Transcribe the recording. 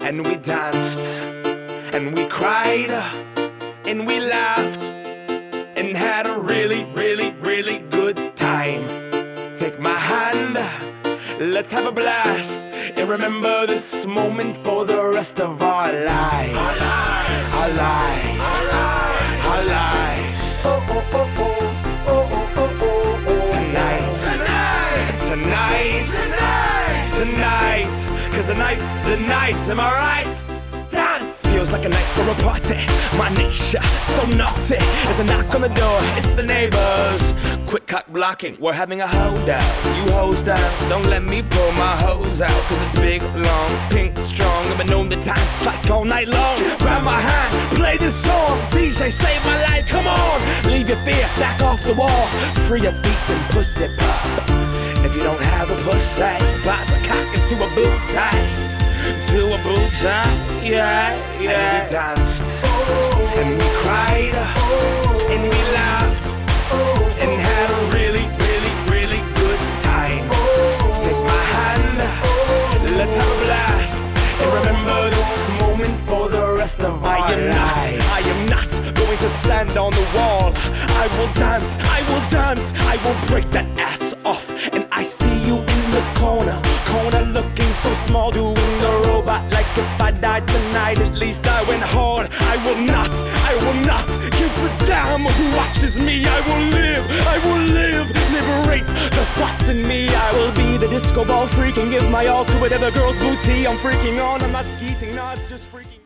And we danced, and we cried, and we laughed, and had a really, really, really good time. Take my hand, let's have a blast, and remember this moment for the rest of our lives. Our lives, our lives. Oh, oh, oh, oh, oh, oh, oh, oh. Tonight, cause tonight's the night, am I right? Dance! Feels like a night for a party. My nature, so naughty. There's a knock on the door, it's the neighbors. Quick cock blocking, we're having a hoedown. You hose down, don't let me pull my hose out. Cause it's big, long, pink, strong. I've been known to dance like all night long. Grab my hand, play this song. DJ, save my life, come on. Leave your fear, back off the wall. Free a beat and pussy pop. If you don't have a pussy, pop a cock into a boot tie. To a boot tie, yeah. And we danced, and we cried, and we laughed, and had a really, really, really good time. Take my hand, let's have a blast, and remember this moment for the rest of our lives. I am not going to stand on the wall. I will dance, I will break that ass off. And I see you in the corner looking so small, doing the robot like if I died tonight, at least I went hard. I will not give a damn who watches me. I will live, liberate the thoughts in me. I will be the disco ball freak and give my all to whatever girl's booty I'm freaking on. I'm not skeeting, no, it's just freaking.